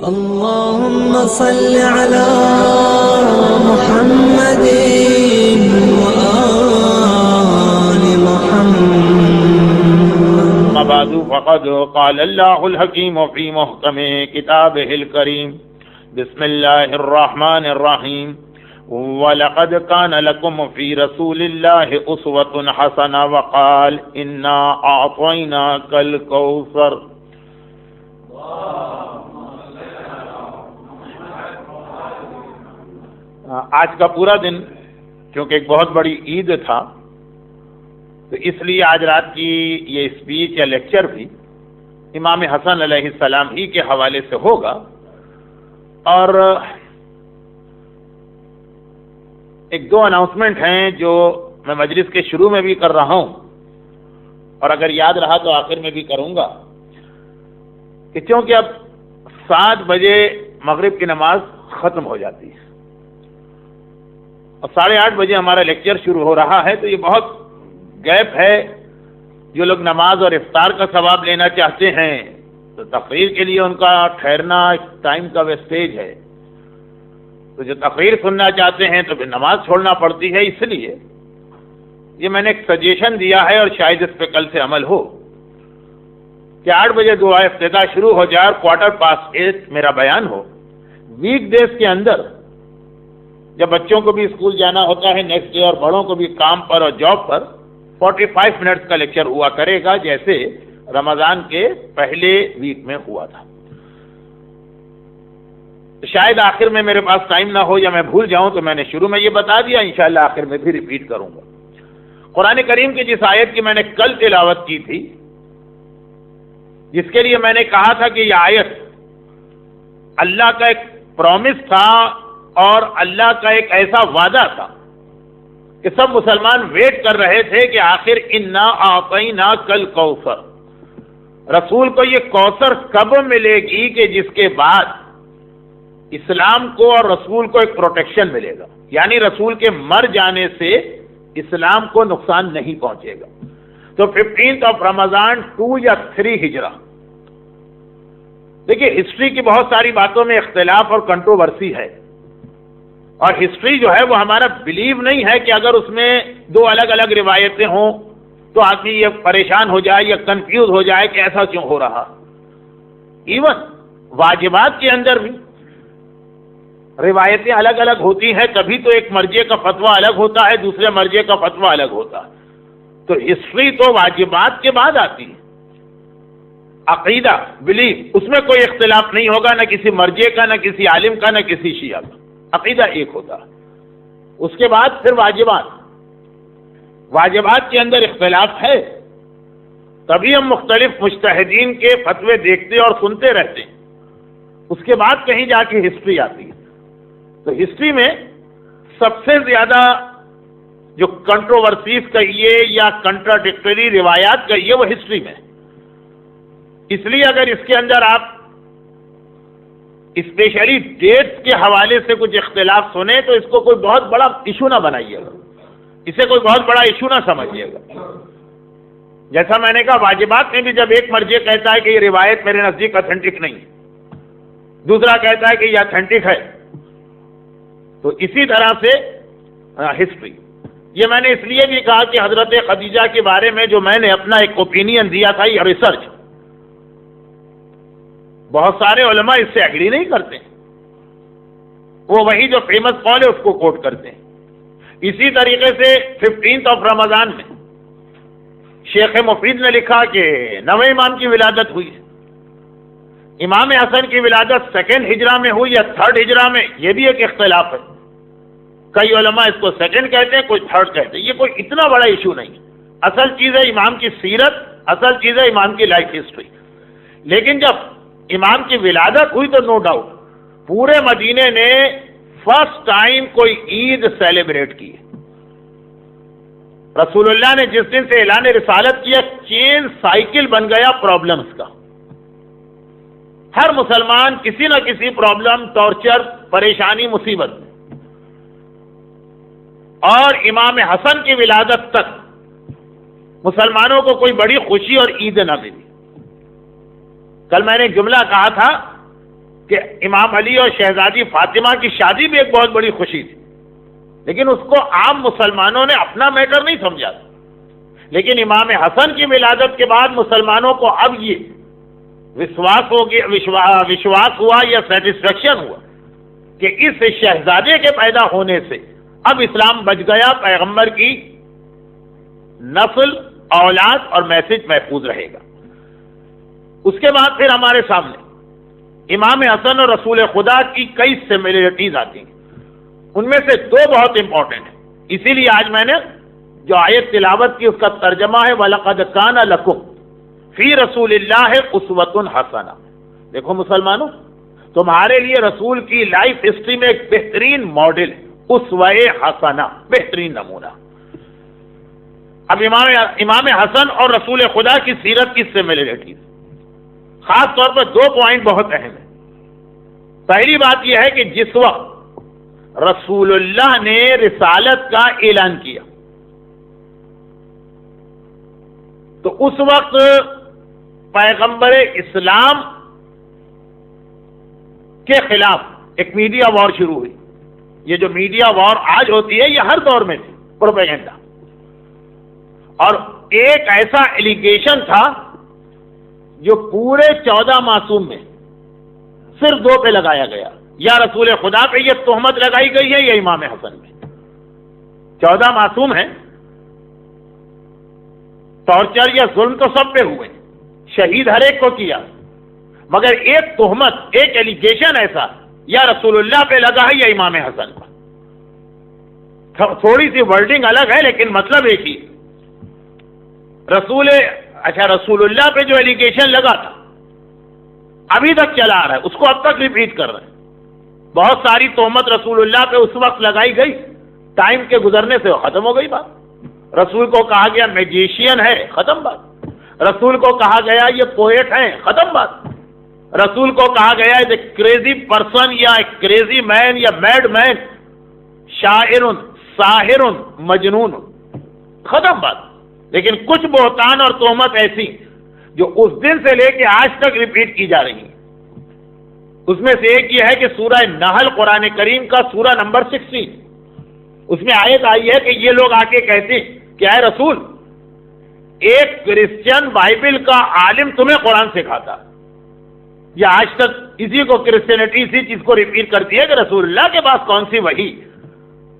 اللهم صل على محمد وآل محمد. أما بعد فقد قال الله الحكيم في محكم كتابه الكريم. بسم الله الرحمن الرحيم. وَلَقَدْ كَانَ لَكُمْ فِي رَسُولِ اللَّهِ أُسْوَةٌ حَسَنَةٌ وَقَالَ إِنَّا أَعْطَيْنَاكَ الْكَوْثَرَ. آج کا پورا دن کیونکہ ایک بہت بڑی عید تھا تو اس لیے آج رات کی یہ اسپیچ یا لیکچر بھی امام حسن علیہ السلام ہی کے حوالے سے ہوگا. اور ایک دو اناؤنسمنٹ ہیں جو میں مجلس کے شروع میں بھی کر رہا ہوں اور اگر یاد رہا تو آخر میں بھی کروں گا کہ چونکہ اب 7 بجے مغرب کی نماز ختم ہو جاتی ہے اور 8:30 بجے ہمارا لیکچر شروع ہو رہا ہے، تو یہ بہت گیپ ہے. جو لوگ نماز اور افطار کا ثواب لینا چاہتے ہیں تو تقریر کے لیے ان کا ٹھہرنا ٹائم کا ویسٹیج ہے، تو جو تقریر سننا چاہتے ہیں تو پھر نماز چھوڑنا پڑتی ہے. اس لیے یہ میں نے ایک سجیشن دیا ہے اور شاید اس پہ کل سے عمل ہو کہ 8 بجے دعا افتتاح شروع ہو جائے اور 8:15 میرا بیان ہو. ویک ڈیز کے اندر جب بچوں کو بھی اسکول جانا ہوتا ہے نیکسٹ ڈے اور بڑوں کو بھی کام پر اور جاب پر 45 منٹس کا لیکچر ہوا کرے گا جیسے رمضان کے پہلے ویک میں ہوا تھا. شاید آخر میں میرے پاس ٹائم نہ ہو یا میں بھول جاؤں تو میں نے شروع میں یہ بتا دیا، انشاءاللہ آخر میں بھی ریپیٹ کروں گا. قرآن کریم کی جس آیت کی میں نے کل تلاوت کی تھی، جس کے لیے میں نے کہا تھا کہ یہ آیت اللہ کا ایک پرومس تھا اور اللہ کا ایک ایسا وعدہ تھا کہ سب مسلمان ویٹ کر رہے تھے کہ آخر انا اعطیناک الکوثر، رسول کو یہ کوثر کب ملے گی کہ جس کے بعد اسلام کو اور رسول کو ایک پروٹیکشن ملے گا، یعنی رسول کے مر جانے سے اسلام کو نقصان نہیں پہنچے گا. تو 15 رمضان 2 یا 3 ہجرہ. دیکھیے ہسٹری کی بہت ساری باتوں میں اختلاف اور کنٹروورسی ہے، اور ہسٹری جو ہے وہ ہمارا بلیو نہیں ہے کہ اگر اس میں 2 الگ الگ روایتیں ہوں تو آدمی یہ پریشان ہو جائے یا کنفیوز ہو جائے کہ ایسا کیوں ہو رہا. ایون واجبات کے اندر بھی روایتیں الگ الگ ہوتی ہیں، کبھی تو ایک مرجع کا فتویٰ الگ ہوتا ہے، دوسرے مرجع کا فتویٰ الگ ہوتا ہے. تو ہسٹری تو واجبات کے بعد آتی ہے. عقیدہ بلیف اس میں کوئی اختلاف نہیں ہوگا، نہ کسی مرجع کا، نہ کسی عالم کا، نہ کسی شیعہ کا. عقیدہ ایک ہوتا ہے. اس کے بعد پھر واجبات کے اندر اختلاف ہے، تبھی ہم مختلف مجتہدین کے فتوے دیکھتے اور سنتے رہتے ہیں. اس کے بعد کہیں جا کے ہسٹری آتی ہے. تو ہسٹری میں سب سے زیادہ جو کنٹروورسیز کہیے یا کنٹراڈکٹری روایات کہیے وہ ہسٹری میں. اس لیے اگر اس کے اندر آپ اسپیشلی ڈیٹس کے حوالے سے کچھ اختلاف سنیں تو اس کو کوئی بہت بڑا ایشو نہ بنائیے گا، اسے کوئی بہت بڑا ایشو نہ سمجھیے گا. جیسا میں نے کہا واجبات میں بھی جب ایک مرجع کہتا ہے کہ یہ روایت میرے نزدیک اتھینٹک نہیں ہے، دوسرا کہتا ہے کہ یہ اتھینٹک ہے، تو اسی طرح سے ہسٹری. یہ میں نے اس لیے بھی کہا کہ حضرت خدیجہ کے بارے میں جو میں نے اپنا ایک اوپینین دیا تھا یہ ریسرچ، بہت سارے علماء اس سے ایگری نہیں کرتے، وہ وہی جو فیمس قول ہے اس کو کوٹ کرتے ہیں. اسی طریقے سے 15 رمضان میں شیخ مفید نے لکھا کہ 9ویں امام کی ولادت ہوئی ہے. امام حسن کی ولادت 2nd ہجرہ میں ہوئی یا 3rd ہجرہ میں، یہ بھی ایک اختلاف ہے. کئی علماء اس کو 2nd کہتے ہیں، کوئی 3rd کہتے ہیں. یہ کوئی اتنا بڑا ایشو نہیں. اصل چیز ہے امام کی سیرت، اصل چیز ہے امام کی لائف ہسٹری. لیکن جب امام کی ولادت ہوئی تو نو ڈاؤٹ پورے مدینے نے فرسٹ ٹائم کوئی عید سیلیبریٹ کی. رسول اللہ نے جس دن سے اعلان رسالت کیا چین سائیکل بن گیا پرابلمز کا. ہر مسلمان کسی نہ کسی پرابلم، ٹارچر، پریشانی، مصیبت میں. اور امام حسن کی ولادت تک مسلمانوں کو کوئی بڑی خوشی اور عید نہ ملی. کل میں نے جملہ کہا تھا کہ امام علی اور شہزادی فاطمہ کی شادی بھی ایک بہت بڑی خوشی تھی، لیکن اس کو عام مسلمانوں نے اپنا میٹر نہیں سمجھا. لیکن امام حسن کی ولادت کے بعد مسلمانوں کو اب یہ وشواس ہوا یا سیٹسفیکشن ہوا کہ اس شہزادے کے پیدا ہونے سے اب اسلام بچ گیا، پیغمبر کی نسل، اولاد اور میسج محفوظ رہے گا. اس کے بعد پھر ہمارے سامنے امام حسن اور رسول خدا کی کئی سملیرٹیز آتی ہیں. ان میں سے دو بہت امپورٹنٹ ہیں، اسی لیے آج میں نے جو آیت تلاوت کی اس کا ترجمہ ہے وَلَقَدْ كَانَ لَكُمْ فِي رَسُولِ اللَّهِ أُسْوَةٌ حَسَنَةٌ. دیکھو مسلمانوں، تمہارے لیے رسول کی لائف ہسٹری میں ایک بہترین ماڈل، اسوہ حسنہ، بہترین نمونہ. اب امام حسن اور رسول خدا کی سیرت کی سملیرٹیز، خاص طور پر دو پوائنٹ بہت اہم ہیں. پہلی بات یہ ہے کہ جس وقت رسول اللہ نے رسالت کا اعلان کیا تو اس وقت پیغمبر اسلام کے خلاف ایک میڈیا وار شروع ہوئی. یہ جو میڈیا وار آج ہوتی ہے یہ ہر دور میں تھی، پروپیگنڈا. اور ایک ایسا ایلیگیشن تھا جو پورے 14 معصوم میں صرف 2 پہ لگایا گیا، یا رسول خدا پہ یہ تہمت لگائی گئی ہے یا امام حسن پہ. 14 معصوم ہیں، ٹارچر یا ظلم تو سب پہ ہوئے، شہید ہر ایک کو کیا، مگر ایک تہمت، ایک ایلیگیشن ایسا یا رسول اللہ پہ لگا ہے یا امام حسن پر. تھوڑی سی ورڈنگ الگ ہے لیکن مطلب ایک ہی. رسول اللہ پہ جو ایلیگیشن لگا تھا ابھی تک چلا آ رہا ہے، اس کو اب تک ریپیٹ کر رہے ہیں. بہت ساری تہمت رسول اللہ پہ اس وقت لگائی گئی، ٹائم کے گزرنے سے ختم ہو گئی بات. رسول کو کہا گیا میجیشین ہے، ختم بات. رسول کو کہا گیا یہ پوئٹ ہیں، ختم بات. رسول کو کہا گیا اے کریزی پرسن یا کریزی مین یا میڈ مین، شاعر، ساحر، مجنون، ختم بات. لیکن کچھ بہتان اور تہمت ایسی جو اس دن سے لے کے آج تک ریپیٹ کی جا رہی ہیں. اس میں سے ایک یہ ہے کہ سورہ نحل قرآن کریم کا سورہ نمبر 16، اس میں آیت آئی ہے کہ یہ لوگ آ کے کہتے ہیں کہ اے رسول، ایک کرسچن بائبل کا عالم تمہیں قرآن سکھاتا. یہ آج تک کسی کو کرسچینٹی اسی چیز کو ریپیٹ کرتی ہے کہ رسول اللہ کے پاس کون سی وحی،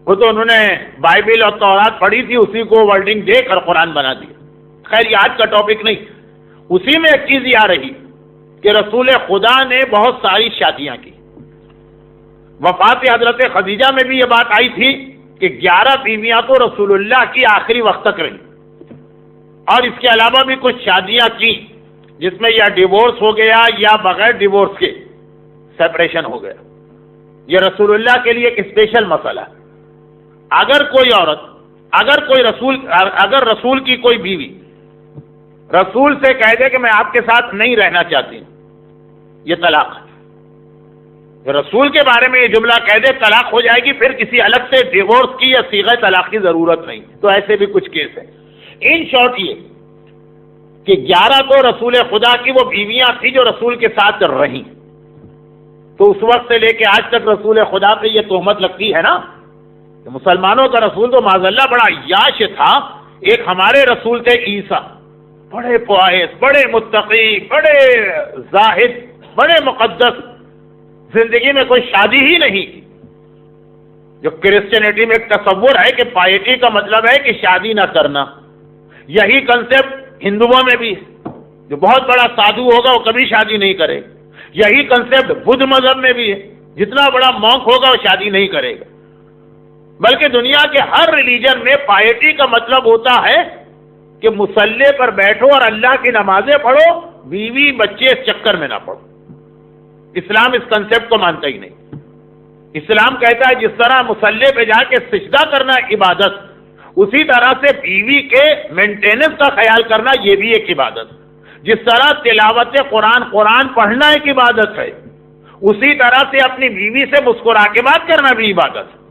وہ تو انہوں نے بائبل اور تورات پڑھی تھی، اسی کو ورڈنگ دے کر قرآن بنا دیا. خیر یہ آج کا ٹاپک نہیں. اسی میں ایک چیز یہ آ رہی کہ رسول خدا نے بہت ساری شادیاں کی. وفات حضرت خدیجہ میں بھی یہ بات آئی تھی کہ 11 بیویاں تو رسول اللہ کی آخری وقت تک رہی، اور اس کے علاوہ بھی کچھ شادیاں کی جس میں یا ڈیورس ہو گیا یا بغیر ڈیورس کے سیپریشن ہو گیا. یہ رسول اللہ کے لیے ایک اسپیشل مسئلہ ہے. اگر کوئی عورت، اگر رسول کی کوئی بیوی رسول سے کہہ دے کہ میں آپ کے ساتھ نہیں رہنا چاہتی، یہ طلاق ہے. رسول کے بارے میں یہ جملہ کہہ دے طلاق ہو جائے گی، پھر کسی الگ سے ڈیورس کی یا صیغہ طلاق کی ضرورت نہیں. تو ایسے بھی کچھ کیس ہیں. ان شارٹ یہ کہ 11 تو رسول خدا کی وہ بیویاں تھیں جو رسول کے ساتھ رہیں. تو اس وقت سے لے کے آج تک رسول خدا پہ یہ تہمت لگتی ہے نا کہ مسلمانوں کا رسول تو معاذ اللہ بڑا عیاش تھا. ایک ہمارے رسول تھے عیسیٰ، بڑے پوائس، بڑے متقی، بڑے زاہد، بڑے مقدس، زندگی میں کوئی شادی ہی نہیں. جو کرسچینٹی میں ایک تصور ہے کہ پائٹی کا مطلب ہے کہ شادی نہ کرنا، یہی کنسپٹ ہندوؤں میں بھی ہے. جو بہت بڑا سادھو ہوگا وہ کبھی شادی نہیں کرے گا. یہی کنسپٹ بدھ مذہب میں بھی ہے، جتنا بڑا مونک ہوگا وہ شادی نہیں کرے گا. بلکہ دنیا کے ہر ریلیجن میں پائٹی کا مطلب ہوتا ہے کہ مصلی پر بیٹھو اور اللہ کی نمازیں پڑھو، بیوی بچے اس چکر میں نہ پڑھو. اسلام اس کنسپٹ کو مانتا ہی نہیں. اسلام کہتا ہے جس طرح مصلی پہ جا کے سجدہ کرنا عبادت، اسی طرح سے بیوی کے مینٹیننس کا خیال کرنا یہ بھی ایک عبادت. جس طرح تلاوت قرآن پڑھنا ایک عبادت ہے، اسی طرح سے اپنی بیوی سے مسکرا کے بات کرنا بھی عبادت ہے.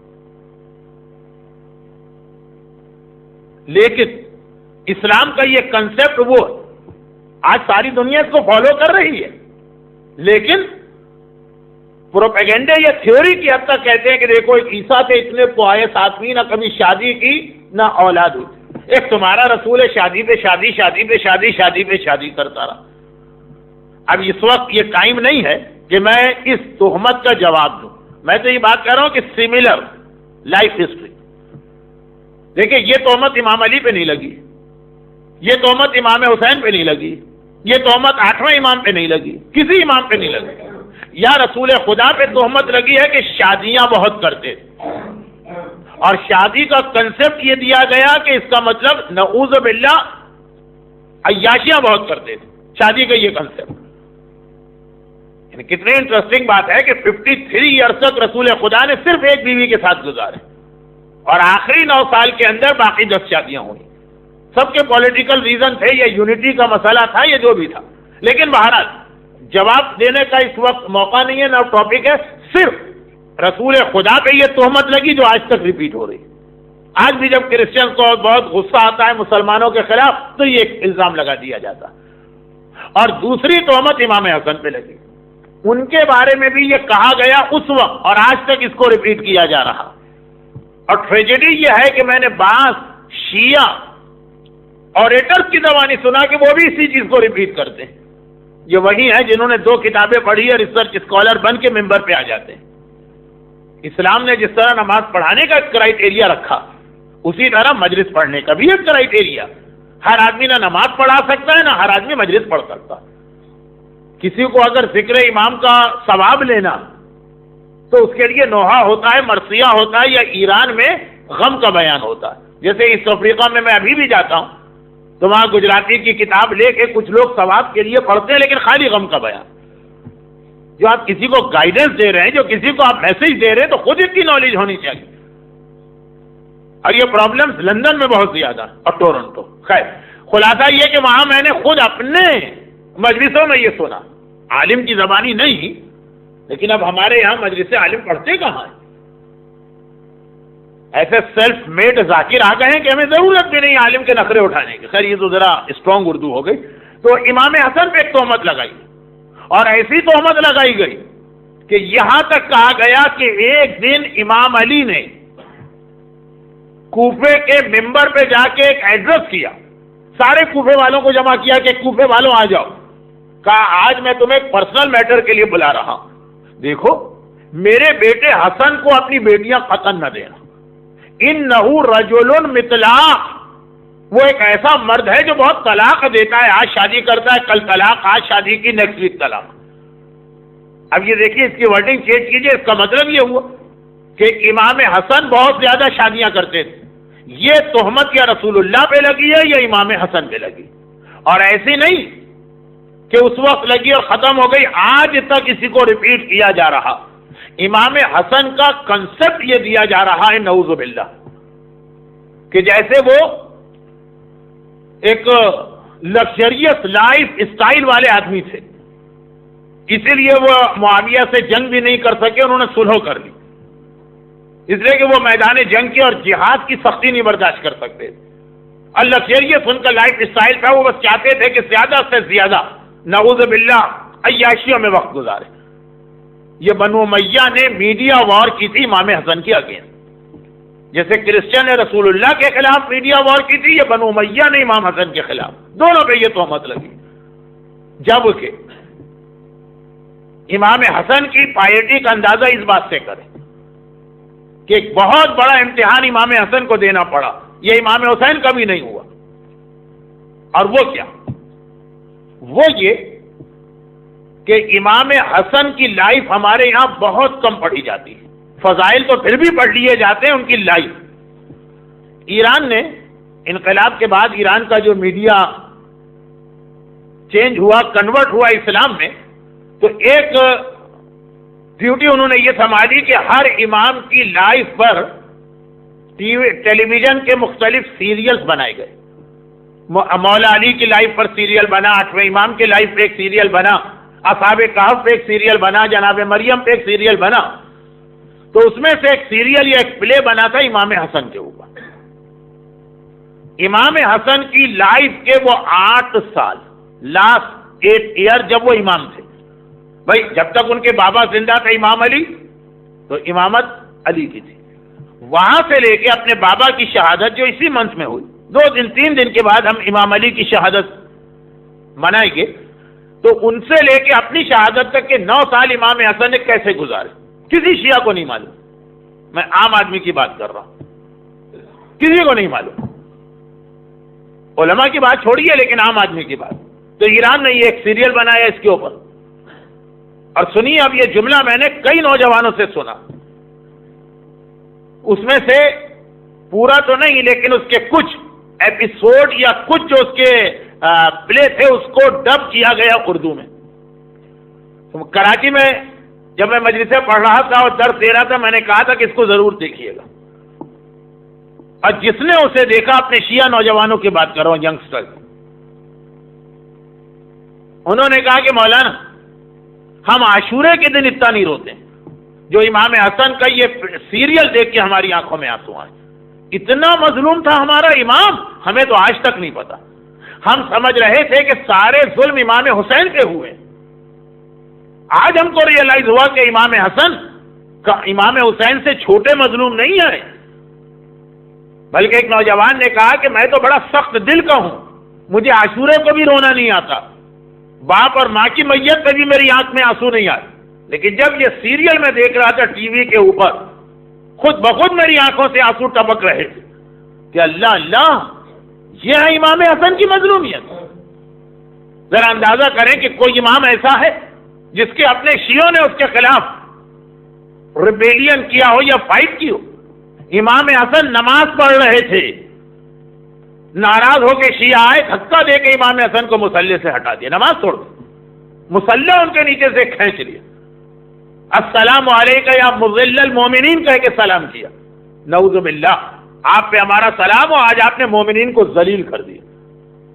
لیکن اسلام کا یہ کنسپٹ وہ آج ساری دنیا اس کو فالو کر رہی ہے، لیکن پروپیگنڈے یا تھیوری کی حد تک کہتے ہیں کہ دیکھو ایک عیسیٰ تھے، اتنے پوائے ساتویں، نہ کبھی شادی کی نہ اولاد ہوئی. ایک تمہارا رسول ہے شادی پہ شادی، شادی پہ شادی، شادی پہ شادی کرتا رہا. اب اس وقت یہ ٹائم نہیں ہے کہ میں اس تہمت کا جواب دوں. میں تو یہ بات کر رہا ہوں کہ سملر لائف ہسٹری. دیکھیں یہ تہمت امام علی پہ نہیں لگی، یہ تہمت امام حسین پہ نہیں لگی، یہ تہمت 8ویں امام پہ نہیں لگی، کسی امام پہ نہیں لگی. یا رسول خدا پہ تہمت لگی ہے کہ شادیاں بہت کرتے تھے، اور شادی کا کنسپٹ یہ دیا گیا کہ اس کا مطلب نعوذ باللہ عیاشیاں بہت کرتے تھے. شادی کا یہ کنسپٹ، یعنی کتنی انٹرسٹنگ بات ہے کہ 53 ایئرس تک رسول خدا نے صرف ایک بیوی کے ساتھ گزارے، اور آخری 9 سال کے اندر باقی 10 شادیاں ہوئی. سب کے پولیٹیکل ریزن تھے، یا یونٹی کا مسئلہ تھا، یا جو بھی تھا. لیکن بہرحال جواب دینے کا اس وقت موقع نہیں ہے، نہ ٹاپک ہے. صرف رسول خدا پہ یہ تہمت لگی جو آج تک ریپیٹ ہو رہی. آج بھی جب کرسچن کو بہت غصہ آتا ہے مسلمانوں کے خلاف تو یہ ایک الزام لگا دیا جاتا. اور دوسری تہمت امام حسن پہ لگی. ان کے بارے میں بھی یہ کہا گیا اس وقت، اور آج تک اس کو ریپیٹ کیا جا رہا. اور ٹریجڈی یہ ہے کہ میں نے بعض شیعہ اوریٹرز کی زبانی سنا کہ وہ بھی اسی چیز کو ریپیٹ کرتے ہیں. یہ وہی ہیں جنہوں نے 2 کتابیں پڑھی اور ریسرچ اسکالر بن کے ممبر پہ آ جاتے ہیں. اسلام نے جس طرح نماز پڑھانے کا کرائٹیریا رکھا، اسی طرح مجلس پڑھنے کا بھی ایک کرائٹیریا. ہر آدمی نہ نماز پڑھا سکتا ہے، نہ ہر آدمی مجلس پڑھ سکتا. کسی کو اگر ذکر امام کا ثواب لینا تو اس کے لیے نوحہ ہوتا ہے، مرثیہ ہوتا ہے، یا ایران میں غم کا بیان ہوتا ہے. جیسے ایسٹ افریقہ میں ابھی بھی جاتا ہوں تو وہاں گجراتی کی کتاب لے کے کچھ لوگ ثواب کے لیے پڑھتے ہیں، لیکن خالی غم کا بیان. جو آپ کسی کو گائیڈنس دے رہے ہیں، جو کسی کو آپ میسج دے رہے ہیں، تو خود اتنی نالج ہونی چاہیے. اور یہ پرابلمز لندن میں بہت زیادہ اور ٹورنٹو. خیر، خلاصہ یہ کہ وہاں میں نے خود اپنے مجلسوں میں یہ سنا، عالم کی زبانی نہیں، لیکن اب ہمارے یہاں مجلس عالم پڑھتے کہاں ہیں؟ ایسے سیلف میڈ ذاکر آ گئے ہیں کہ ہمیں ضرورت بھی نہیں عالم کے نخرے اٹھانے کی. خیر یہ تو ذرا اسٹرانگ اردو ہو گئی. تو امام حسن پہ ایک تہمت لگائی، اور ایسی تہمت لگائی گئی کہ یہاں تک کہا گیا کہ ایک دن امام علی نے کوفے کے ممبر پہ جا کے ایک ایڈریس کیا، سارے کوفے والوں کو جمع کیا کہ کوفے والوں آ جاؤ. کہا آج میں تمہیں ایک پرسنل میٹر کے لیے بلا رہا ہوں. دیکھو میرے بیٹے حسن کو اپنی بیٹیاں قتل نہ دینا. انہو رجل مطلاق، وہ ایک ایسا مرد ہے جو بہت طلاق دیتا ہے. آج شادی کرتا ہے، کل طلاق، آج شادی کی نیکسٹ ویک طلاق. اب یہ دیکھیے اس کی ورڈنگ چینج کیجئے. اس کا مطلب یہ ہوا کہ امام حسن بہت زیادہ شادیاں کرتے تھے. یہ تہمت یا رسول اللہ پہ لگی ہے یا امام حسن پہ لگی. اور ایسی نہیں کہ اس وقت لگی اور ختم ہو گئی، آج تک اسی کو ریپیٹ کیا جا رہا. امام حسن کا کنسپٹ یہ دیا جا رہا ہے نعوذ باللہ کہ جیسے وہ ایک لگژریس لائف اسٹائل والے آدمی تھے، اسی لیے وہ معاویہ سے جنگ بھی نہیں کر سکے، انہوں نے صلح کر لی، اس لیے کہ وہ میدان جنگ کی اور جہاد کی سختی نہیں برداشت کر سکتے. اور لگژریس ان کا لائف اسٹائل تھا، وہ بس چاہتے تھے کہ زیادہ سے زیادہ نعوذ باللہ عیاشیوں میں وقت گزارے. یہ بنو امیہ نے میڈیا وار کی تھی امام حسن کی اگینسٹ، جیسے کرسچن نے رسول اللہ کے خلاف میڈیا وار کی تھی، یہ بنو امیہ نے امام حسن کے خلاف. دونوں پہ یہ تہمت لگی. جبکہ امام حسن کی پائیٹی کا اندازہ اس بات سے کریں کہ ایک بہت بڑا امتحان امام حسن کو دینا پڑا. یہ امام حسین کا بھی نہیں ہوا. اور وہ کیا؟ وہ یہ کہ امام حسن کی لائف ہمارے یہاں بہت کم پڑھی جاتی ہے. فضائل تو پھر بھی پڑھ لیے جاتے ہیں، ان کی لائف. ایران نے انقلاب کے بعد ایران کا جو میڈیا چینج ہوا، کنورٹ ہوا اسلام میں، تو ایک ڈیوٹی انہوں نے یہ سمجھی کہ ہر امام کی لائف پر ٹیلی ویژن کے مختلف سیریلز بنائے گئے. مولا علی کی لائف پر سیریل بنا، 8ویں امام کی لائف پہ ایک سیریل بنا، اصحاب کہف پہ ایک سیریل بنا، جناب مریم پہ ایک سیریل بنا. تو اس میں سے ایک سیریل یا ایک پلے بنا تھا امام حسن کے اوپر. امام حسن کی لائف کے وہ 8 سال، لاسٹ 8 ایئر جب وہ امام تھے، بھائی جب تک ان کے بابا زندہ تھے امام علی تو امامت علی کی تھی. وہاں سے لے کے اپنے بابا کی شہادت جو اسی منتھ میں ہوئی، 2 دن 3 دن کے بعد ہم امام علی کی شہادت منائیں گے، تو ان سے لے کے اپنی شہادت تک کے 9 سال امام حسن نے کیسے گزارے کسی شیعہ کو نہیں معلوم. میں عام آدمی کی بات کر رہا ہوں، کسی کو نہیں معلوم. علماء کی بات چھوڑیے، لیکن عام آدمی کی بات. تو ایران نے یہ ایک سیریل بنایا اس کے اوپر، اور سنیے اب یہ جملہ میں نے کئی نوجوانوں سے سنا، اس میں سے پورا تو نہیں لیکن اس کے کچھ ایپیسوڈ یا کچھ جو اس کے پلے تھے اس کو ڈب کیا گیا اردو میں. کراچی میں جب میں مجلسیں پڑھ رہا تھا اور درس دے رہا تھا، میں نے کہا تھا کہ اس کو ضرور دیکھیے گا. اور جس نے اسے دیکھا، اپنے شیعہ نوجوانوں کی بات کر رہا ہوں، ینگسٹر، انہوں نے کہا کہ مولانا ہم عاشورے کے دن اتنا نہیں روتے جو امام حسن کا یہ سیریل دیکھ کے ہماری آنکھوں میں آنسو آئے. اتنا مظلوم تھا ہمارا امام، ہمیں تو آج تک نہیں پتا. ہم سمجھ رہے تھے کہ سارے ظلم امام حسین پہ ہوئے. آج ہم کو ریئلائز ہوا کہ امام حسن کا امام حسین سے چھوٹے مظلوم نہیں ہے. بلکہ ایک نوجوان نے کہا کہ میں تو بڑا سخت دل کا ہوں، مجھے عاشورے کو بھی رونا نہیں آتا، باپ اور ماں کی میت پہ بھی میری آنکھ میں آنسو نہیں آئے. لیکن جب یہ سیریل میں دیکھ رہا تھا ٹی وی کے اوپر، خود بخود میری آنکھوں سے آنسو ٹپک رہے تھے کہ اللہ اللہ، یہ ہے امام حسن کی مظلومیت. ذرا اندازہ کریں کہ کوئی امام ایسا ہے جس کے اپنے شیعوں نے اس کے خلاف ریبیلین کیا ہو یا فائٹ کی ہو. امام حسن نماز پڑھ رہے تھے، ناراض ہو کے شیعہ آئے، دھکا دے کے امام حسن کو مصلی سے ہٹا دیا، نماز توڑ دی، مصلی ان کے نیچے سے کھینچ لیا. السلام علیکم یا مذل المومنین کہہ کے سلام کیا. نعوذ باللہ، آپ پہ ہمارا سلام ہو، آج آپ نے مومنین کو ذلیل کر دیا.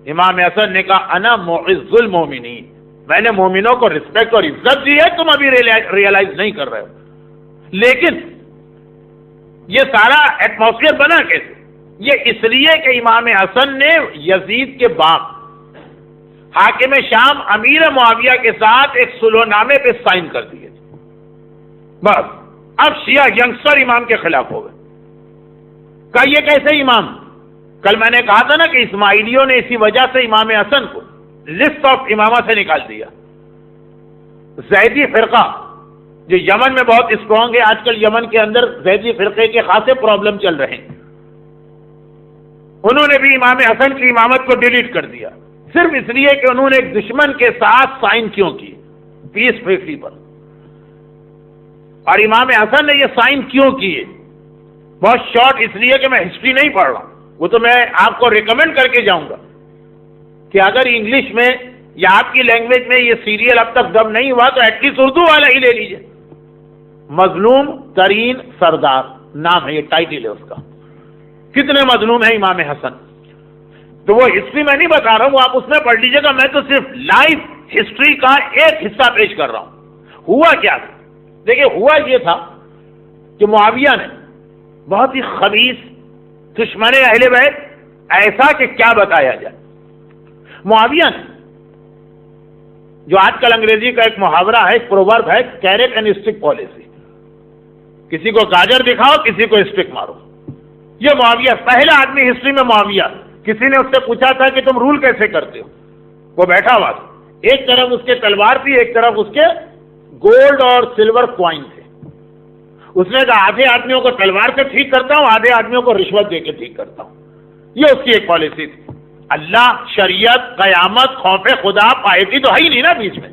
امام حسن نے کہا انا معز المومنین، میں نے مومنوں کو رسپیکٹ اور عزت دی ہے، تم ابھی ریئلائز نہیں کر رہے ہو. لیکن یہ سارا ایٹماسفیئر بنا کیسے؟ یہ اس لیے کہ امام حسن نے یزید کے باپ حاکم شام امیر معاویہ کے ساتھ ایک صلح نامے پہ سائن کر دیے. بس اب شیعہ ینگسٹر امام کے خلاف ہو گئے. کہ یہ کیسے امام؟ کل میں نے کہا تھا نا کہ اسماعیلیوں نے اسی وجہ سے امام حسن کو لسٹ آف امامہ سے نکال دیا. زیدی فرقہ جو یمن میں بہت اسٹرانگ ہے، آج کل یمن کے اندر زیدی فرقے کے خاصے پرابلم چل رہے ہیں، انہوں نے بھی امام حسن کی امامت کو ڈیلیٹ کر دیا، صرف اس لیے کہ انہوں نے ایک دشمن کے ساتھ سائن کیوں کی پیس ٹریٹی پر. اور امام حسن نے یہ سائن کیوں کیے؟ بہت شارٹ اس لیے کہ میں ہسٹری نہیں پڑھ رہا ہوں، وہ تو میں آپ کو ریکمینڈ کر کے جاؤں گا کہ اگر انگلش میں یا آپ کی لینگویج میں یہ سیریل اب تک دب نہیں ہوا تو ایٹ لیسٹ اردو والا ہی لے لیجیے. مظلوم ترین سردار نام ہے، یہ ٹائٹل ہے اس کا. کتنے مظلوم ہیں امام حسن؟ تو وہ ہسٹری میں نہیں بتا رہا ہوں، وہ آپ اس میں پڑھ لیجیے گا. میں تو صرف لائف ہسٹری کا ایک حصہ پیش کر رہا ہوں. ہوا کیا تھا؟ دیکھیے، ہوا یہ تھا کہ معاویہ نے بہت ہی خبیث دشمن اہل بیت، ایسا کہ کیا بتایا جائے. معاویہ نے جو آج کل انگریزی کا ایک محاورہ ہے، ایک پروورب ہے، کیرٹ اینڈ اسٹک پالیسی، کسی کو گاجر دکھاؤ، کسی کو اسٹک مارو. یہ معاویہ پہلا آدمی ہسٹری میں. معاویہ، کسی نے اس سے پوچھا تھا کہ تم رول کیسے کرتے ہو، وہ بیٹھا ہوا تھا، ایک طرف اس کے تلوار تھی، ایک طرف اس کے گولڈ اور سلور کوائن تھے. اس نے کہا آدھے آدمیوں کو تلوار سے ٹھیک کرتا ہوں، آدھے آدمیوں کو رشوت دے کے ٹھیک کرتا ہوں. یہ اس کی ایک پالیسی تھی. اللہ، شریعت، قیامت، خوف خدا، پائیدی تو ہے ہی نہیں نا بیچ میں.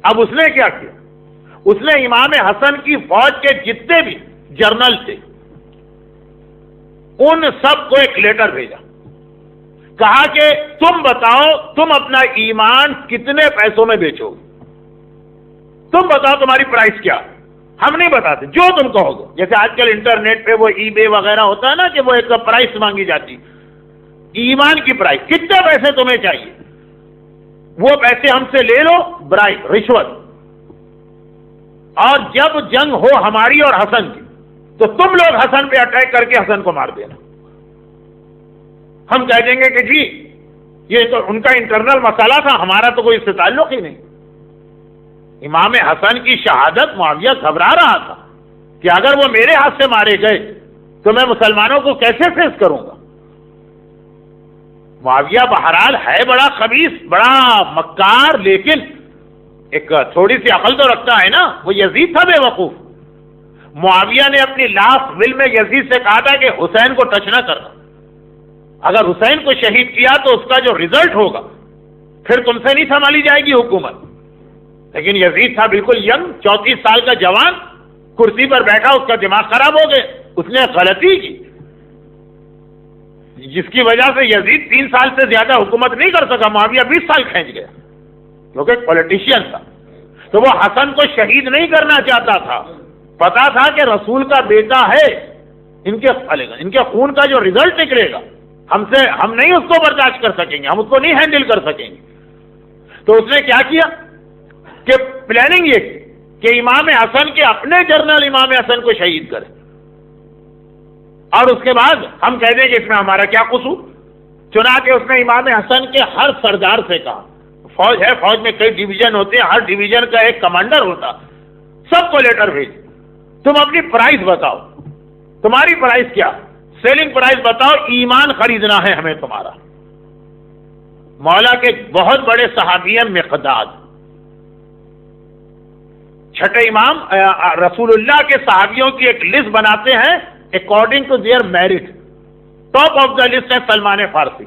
اب اس نے کیا کیا؟ اس نے امام حسن کی فوج کے جتنے بھی جرنل تھے ان سب کو ایک لیٹر بھیجا، کہا کہ تم بتاؤ تم اپنا ایمان کتنے پیسوں میں بیچو گے، تم بتاؤ تمہاری پرائس کیا. ہم نہیں بتاتے، جو تم کہو گے. جیسے آج کل انٹرنیٹ پہ وہ ای بے وغیرہ ہوتا ہے نا کہ وہ ایک پرائس مانگی جاتی، ایمان کی پرائس، کتنے پیسے تمہیں چاہیے، وہ پیسے ہم سے لے لو، برائب، رشوت. اور جب جنگ ہو ہماری اور حسن کی تو تم لوگ حسن پہ اٹیک کر کے حسن کو مار دینا. ہم کہہ دیں گے کہ جی یہ تو ان کا انٹرنل مسئلہ تھا، ہمارا تو کوئی اس سے تعلق ہی نہیں. امام حسن کی شہادت معاویہ گھبرا رہا تھا کہ اگر وہ میرے ہاتھ سے مارے گئے تو میں مسلمانوں کو کیسے فیس کروں گا. معاویہ بہرحال ہے بڑا خبیث، بڑا مکار، لیکن ایک تھوڑی سی عقل تو رکھتا ہے نا. وہ یزید تھا بے وقوف. معاویہ نے اپنی لاسٹ ول میں یزید سے کہا تھا کہ حسین کو ٹچ نہ کرنا، اگر حسین کو شہید کیا تو اس کا جو ریزلٹ ہوگا پھر تم سے نہیں سنبھالی جائے گی حکومت. لیکن یزید تھا بالکل ینگ، 34 سال کا جوان، کرسی پر بیٹھا، اس کا دماغ خراب ہو گئے، اس نے غلطی کی جس کی وجہ سے یزید 3 سال سے زیادہ حکومت نہیں کر سکا. معاویہ 20 سال کھینچ گیا کیونکہ ایک پولیٹیشین تھا. تو وہ حسن کو شہید نہیں کرنا چاہتا تھا، پتا تھا کہ رسول کا بیٹا ہے، ان کے خون کا جو ریزلٹ نکلے گا ہم نہیں اس کو برداشت کر سکیں گے، ہم اس کو نہیں ہینڈل کر سکیں گے. تو اس نے کیا کیا کہ پلاننگ یہ کی کہ امام حسن کے اپنے جنرل امام حسن کو شہید کرے، اور اس کے بعد ہم کہہ دیں کہ اس میں ہمارا کیا قصور. چنانچہ اس نے امام حسن کے ہر سردار سے کہا، فوج ہے، فوج میں کئی ڈویژن ہوتے ہیں، ہر ڈویژن کا ایک کمانڈر ہوتا، سب کو لیٹر بھیج، تم اپنی پرائز بتاؤ، تمہاری پرائز کیا، سیلنگ پرائز بتاؤ، ایمان خریدنا ہے ہمیں تمہارا. مولا کے بہت بڑے صحابی ہیں مقداد، چھٹے امام رسول اللہ کے صحابیوں کی ایک لسٹ بناتے ہیں according to their merit. Top of the list ہے سلمان فارسی،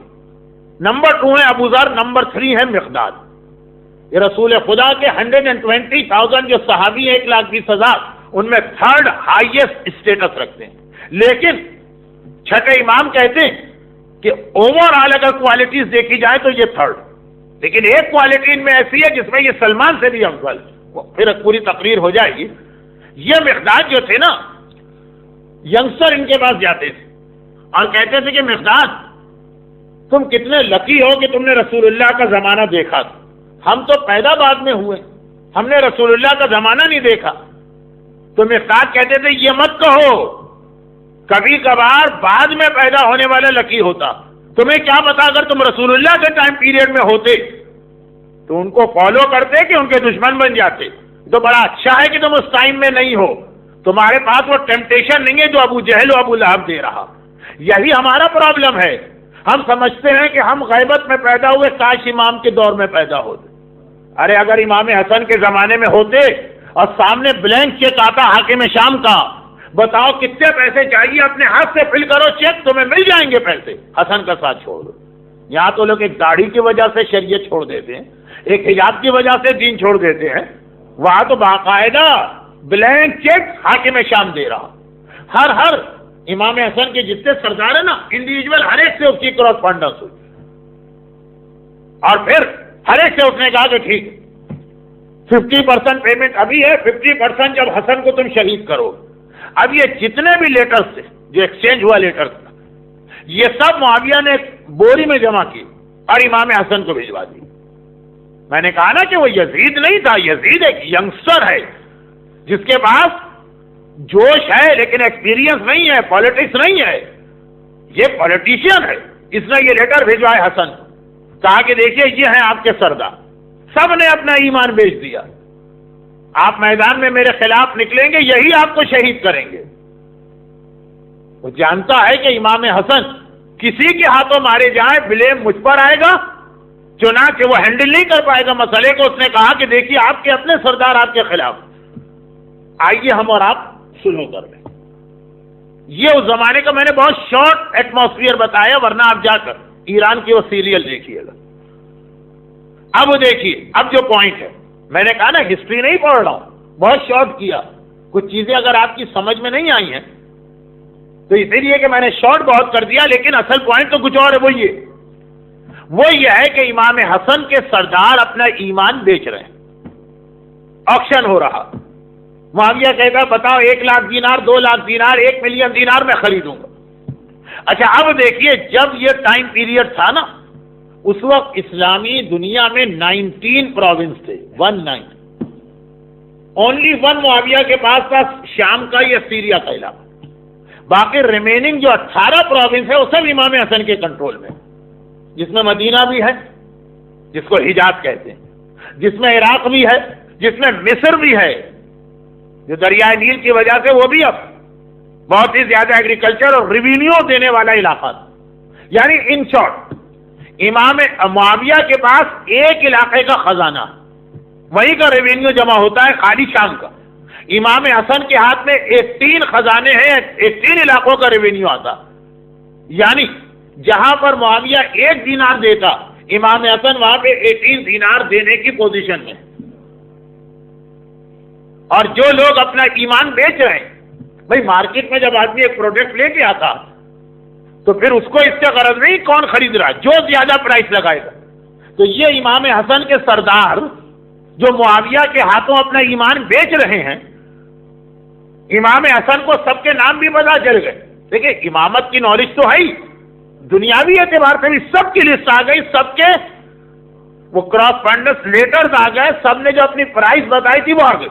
نمبر 2 ہے ابو ذر، نمبر 3 ہے مقداد. یہ رسول خدا کے 120,000 جو صحابی ہیں 1,20,000 ان میں 3rd ہائیسٹ اسٹیٹس رکھتے ہیں. لیکن چھٹے امام کہتے ہیں کہ اوور آل اگر کوالٹیز دیکھی جائے تو یہ 3rd، لیکن ایک کوالٹی ان میں ایسی ہے جس میں یہ سلمان سے بھی افضل. پھر پوری تقریر ہو جائے گی. یہ مقداد جو تھے نا، ینگسٹر ان کے پاس جاتے تھے اور کہتے تھے کہ مقداد تم کتنے لکی ہو کہ تم نے رسول اللہ کا زمانہ دیکھا تھا، ہم تو پیدا بعد میں ہوئے، ہم نے رسول اللہ کا زمانہ نہیں دیکھا. تو مقداد کہتے تھے یہ مت کہو، کبھی کبھار بعد میں پیدا ہونے والا لکی ہوتا، تمہیں کیا پتا اگر تم رسول اللہ کے ٹائم پیریڈ میں ہوتے تو ان کو فالو کرتے کہ ان کے دشمن بن جاتے. تو بڑا اچھا ہے کہ تم اس ٹائم میں نہیں ہو، تمہارے پاس وہ ٹیمپٹیشن نہیں ہے جو ابو جہل و ابو لہب دے رہا. یہی ہمارا پرابلم ہے، ہم سمجھتے ہیں کہ ہم غیبت میں پیدا ہوئے، کاش امام کے دور میں پیدا ہوتے. ارے اگر امام حسن کے زمانے میں ہوتے اور سامنے بلینک چیک آتا حاکم شام کا، بتاؤ کتنے پیسے چاہیے، اپنے ہاتھ سے فل کرو چیک، تمہیں مل جائیں گے پیسے. حسن کا ساتھ چھوڑ دو. یہاں تو لوگ ایک داڑھی کی وجہ سے شریعت چھوڑ دیتے ہیں، ایک حجاب کی وجہ سے دین چھوڑ دیتے ہیں. وہاں تو باقاعدہ بلینک چیک حاکم شام دے رہا. ہر امام حسن کے جتنے سردار ہیں نا، انڈیویجول ہر ایک سے اس کی کرسپونڈنس ہوئی، اور پھر ہر ایک سے اس نے کہا کہ ٹھیک 50% پیمنٹ ابھی ہے، 50% جب حسن کو تم شہید کرو. اب یہ جتنے بھی لیٹرز تھے جو ایکسچینج ہوا لیٹرز کا، یہ سب معاویہ نے بوری میں جمع کی اور امام حسن کو بھجوا دی. میں نے کہا نا کہ وہ یزید نہیں تھا، یزید ایک ینگسٹر ہے جس کے پاس جوش ہے لیکن ایکسپیرینس نہیں ہے، پالیٹکس نہیں ہے. یہ پولیٹیشین ہے. اس نے یہ لیٹر بھیجوائے حسن، کہا کہ دیکھیے یہ ہیں آپ کے سردار، سب نے اپنا ایمان بیچ دیا، آپ میدان میں میرے خلاف نکلیں گے، یہی آپ کو شہید کریں گے. وہ جانتا ہے کہ امام حسن کسی کے ہاتھوں مارے جائیں بلیم مجھ پر آئے گا، چنانچہ وہ ہینڈل نہیں کر پائے گا مسئلے کو. اس نے کہا کہ دیکھیے آپ کے اپنے سردار آپ کے خلاف، آئیے ہم اور آپ سلو کر لیں. یہ اس زمانے کا میں نے بہت شارٹ ایٹماسفیئر بتایا، ورنہ آپ جا کر ایران کی وہ سیریل دیکھیے گا. اب دیکھیے اب جو پوائنٹ ہے، میں نے کہا نا ہسٹری نہیں پڑھ رہا ہوں، بہت شارٹ کیا. کچھ چیزیں اگر آپ کی سمجھ میں نہیں آئی ہیں تو اسی لیے کہ میں نے شارٹ بہت کر دیا، لیکن اصل پوائنٹ تو کچھ اور ہے. وہ یہ ہے کہ امام حسن کے سردار اپنا ایمان بیچ رہے ہیں، آکشن ہو رہا. معاویہ کہتا بتاؤ 1,00,000 دینار، 2,00,000 دینار، 1,000,000 دینار میں خریدوں گا. اچھا اب دیکھیے جب یہ ٹائم پیریڈ تھا نا، اس وقت اسلامی دنیا میں 19 پروونس تھے، 19. اونلی 1 معاویہ کے پاس تھا، شام کا یا سیریا کا علاقہ. باقی ریمیننگ جو 18 پروونس ہے وہ سب امام حسن کے کنٹرول میں، جس میں مدینہ بھی ہے جس کو حجاز کہتے ہیں، جس میں عراق بھی ہے جس میں مصر بھی ہے، جو دریائے نیل کی وجہ سے وہ بھی اب بہت ہی زیادہ ایگریکلچر اور ریونیو دینے والا علاقہ تھا. یعنی ان شارٹ امام معاویہ کے پاس ایک علاقے کا خزانہ، وہی کا ریونیو جمع ہوتا ہے خالی شام کا. امام حسن کے ہاتھ میں 18 خزانے ہیں، 18 علاقوں کا ریونیو آتا. یعنی جہاں پر معاویہ 1 دینار دیتا، امام حسن وہاں پہ 18 دینار دینے کی پوزیشن میں. اور جو لوگ اپنا ایمان بیچ رہے ہیں، بھائی مارکیٹ میں جب آدمی ایک پروڈکٹ لے کے آتا تو پھر اس کو اس سے غرض نہیں کون خرید رہا، جو زیادہ پرائس لگائے گا. تو یہ امام حسن کے سردار جو معاویہ کے ہاتھوں اپنا ایمان بیچ رہے ہیں، امام حسن کو سب کے نام بھی پتا چل گئے. دیکھیں امامت کی نالج تو ہے ہی، دنیاوی اعتبار سے بھی سب کی لسٹ آ گئی، سب کے وہ کراسپونڈنس لیٹرز آ گئے، سب نے جو اپنی پرائس بتائی تھی وہ آ گئی.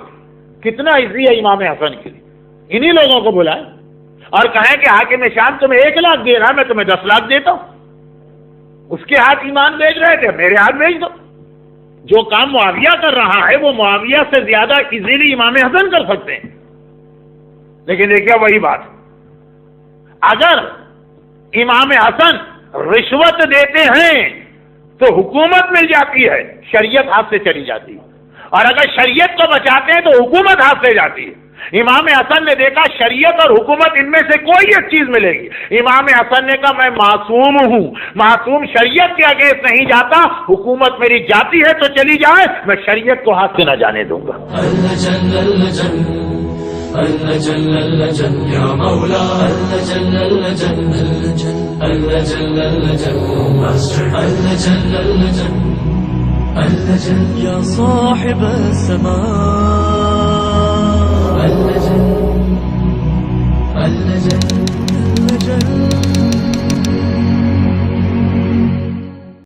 کتنا ایزی ہے امام حسن کے لیے. انہی لوگوں کو بلائیں اور کہیں کہ حاکم شام تمہیں 1 لاکھ دے رہا، میں تمہیں 10 لاکھ دیتا ہوں. اس کے ہاتھ ایمان بیچ رہے تھے، میرے ہاتھ بیچ دو. جو کام معاویہ کر رہا ہے وہ معاویہ سے زیادہ ایزیلی امام حسن کر سکتے ہیں. لیکن دیکھیے وہی بات، اگر امام حسن رشوت دیتے ہیں تو حکومت مل جاتی ہے، شریعت ہاتھ سے چلی جاتی ہے. اور اگر شریعت کو بچاتے ہیں تو حکومت ہاتھ سے جاتی ہے. امام حسن نے دیکھا شریعت اور حکومت ان میں سے کوئی ایک چیز ملے گی. امام حسن نے کہا میں معصوم ہوں، معصوم شریعت کے اگینسٹ نہیں جاتا، حکومت میری جاتی ہے تو چلی جائے، میں شریعت کو ہاتھ سے نہ جانے دوں گا. يا صاحب السماء